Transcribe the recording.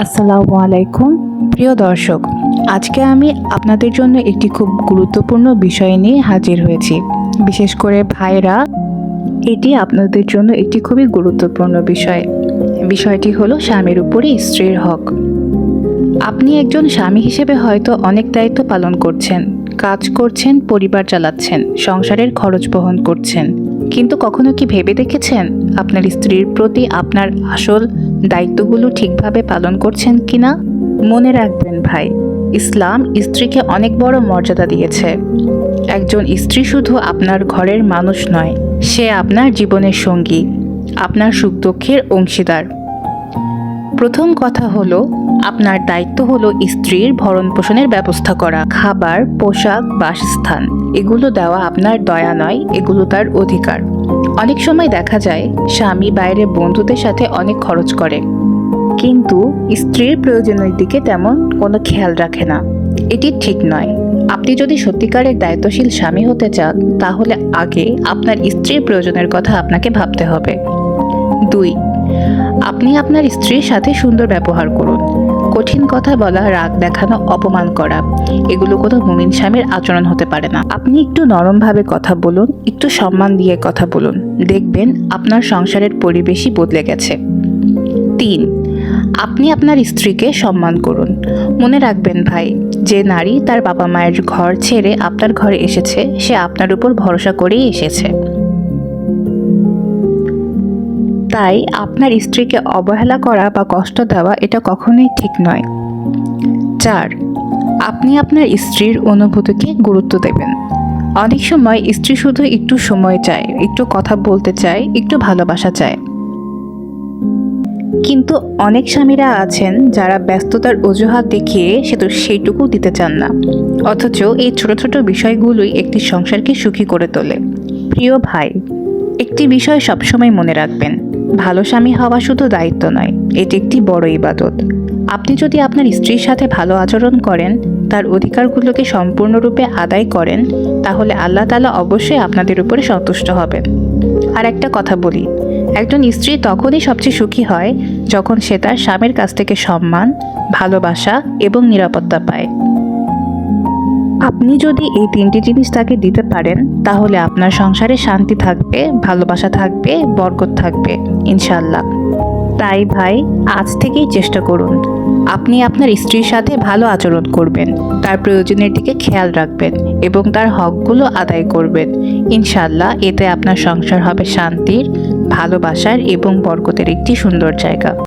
আসসালামু আলাইকুম প্রিয় দর্শক, আজকে আমি আপনাদের জন্য একটি খুব গুরুত্বপূর্ণ বিষয় নিয়ে হাজির হয়েছি। বিশেষ করে ভাইরা, এটি আপনাদের জন্য একটি খুবই গুরুত্বপূর্ণ বিষয়। বিষয়টি হলো স্বামীর উপরে স্ত্রীর হক। আপনি একজন স্বামী হিসেবে হয়তো অনেক দায়িত্ব পালন করছেন, কাজ করছেন, পরিবার চালাচ্ছেন, সংসারের খরচ বহন করছেন, কিন্তু কখনো কি ভেবে দেখেছেন আপনার স্ত্রীর প্রতি আপনার আসল দায়িত্বগুলো ঠিকভাবে পালন করছেন কিনা? মনে রাখবেন ভাই, ইসলাম স্ত্রীকে অনেক বড় মর্যাদা দিয়েছে। একজন স্ত্রী শুধু আপনার ঘরের মানুষ নয়, সে আপনার জীবনের সঙ্গী, আপনার সুখ দুঃখের অংশীদার। প্রথম কথা হলো, আপনার দায়িত্ব হলো স্ত্রীর ভরণ পোষণের ব্যবস্থা করা। খাবার, পোশাক, বাসস্থান এগুলো দেওয়া আপনার দয়া নয়, এগুলো তার অধিকার। অনেক সময় দেখা যায় স্বামী বাইরে বন্ধুদের সাথে অনেক খরচ করে, কিন্তু স্ত্রীর প্রয়োজনের দিকে তেমন কোনো খেয়াল রাখে না। এটি ঠিক নয়। আপনি যদি সত্যিকারের দায়িত্বশীল স্বামী হতে চান, তাহলে আগে আপনার স্ত্রীর প্রয়োজনের কথা আপনাকে ভাবতে হবে। 2. আপনি আপনার স্ত্রীর সাথে সুন্দর ব্যবহার করুন। কঠিন কথা বলা, রাগ দেখানো, অপমান করা এগুলো কোনো মুমিন স্বামীর আচরণ হতে পারে না। আপনি একটু নরমভাবে কথা বলুন, একটু সম্মান দিয়ে কথা বলুন, দেখবেন আপনার সংসারের পরিবেশই বদলে গেছে। 3. আপনি আপনার স্ত্রীকে সম্মান করুন। মনে রাখবেন ভাই, যে নারী তার বাবা মায়ের ঘর ছেড়ে আপনার ঘরে এসেছে, সে আপনার উপর ভরসা করেই এসেছে। তাই আপনার স্ত্রীকে অবহেলা করা বা কষ্ট দেওয়া এটা কখনোই ঠিক নয়। 4. আপনি আপনার স্ত্রীর অনুভূতিকে গুরুত্ব দেবেন। অনেক সময় স্ত্রী শুধু একটু সময় চায়, একটু কথা বলতে চায়, একটু ভালোবাসা চায়। কিন্তু অনেক স্বামীরা আছেন যারা ব্যস্ততার অজুহাত দেখিয়ে সেইটুকু দিতে চান না, অথচ এই ছোট ছোট বিষয়গুলোই একটি সংসারকে সুখী করে তোলে। প্রিয় ভাই, একটি বিষয় সবসময় মনে রাখবেন, ভালো স্বামী হওয়া শুধু দায়িত্ব নয়, এটি একটি বড় ইবাদত। আপনি যদি আপনার স্ত্রীর সাথে ভালো আচরণ করেন, তার অধিকারগুলোকে সম্পূর্ণরূপে আদায় করেন, তাহলে আল্লাহ তাআলা অবশ্যই আপনাদের উপরে সন্তুষ্ট হবেন। আর একটা কথা বলি, একজন স্ত্রী তখনই সবচেয়ে সুখী হয় যখন সে তার স্বামীর কাছ থেকে সম্মান, ভালোবাসা এবং নিরাপত্তা পায়। আপনি যদি এই 3টি জিনিস তাকে দিতে পারেন, তাহলে আপনার সংসারে শান্তি থাকবে, ভালোবাসা থাকবে, বরকত থাকবে ইনশাআল্লাহ। তাই ভাই, আজ থেকেই চেষ্টা করুন, আপনি আপনার স্ত্রীর সাথে ভালো আচরণ করবেন, তার প্রয়োজনের দিকে খেয়াল রাখবেন এবং তার হকগুলো আদায় করবেন। ইনশাআল্লাহ এতে আপনার সংসার হবে শান্তির, ভালোবাসার এবং বরকতের একটি সুন্দর জায়গা।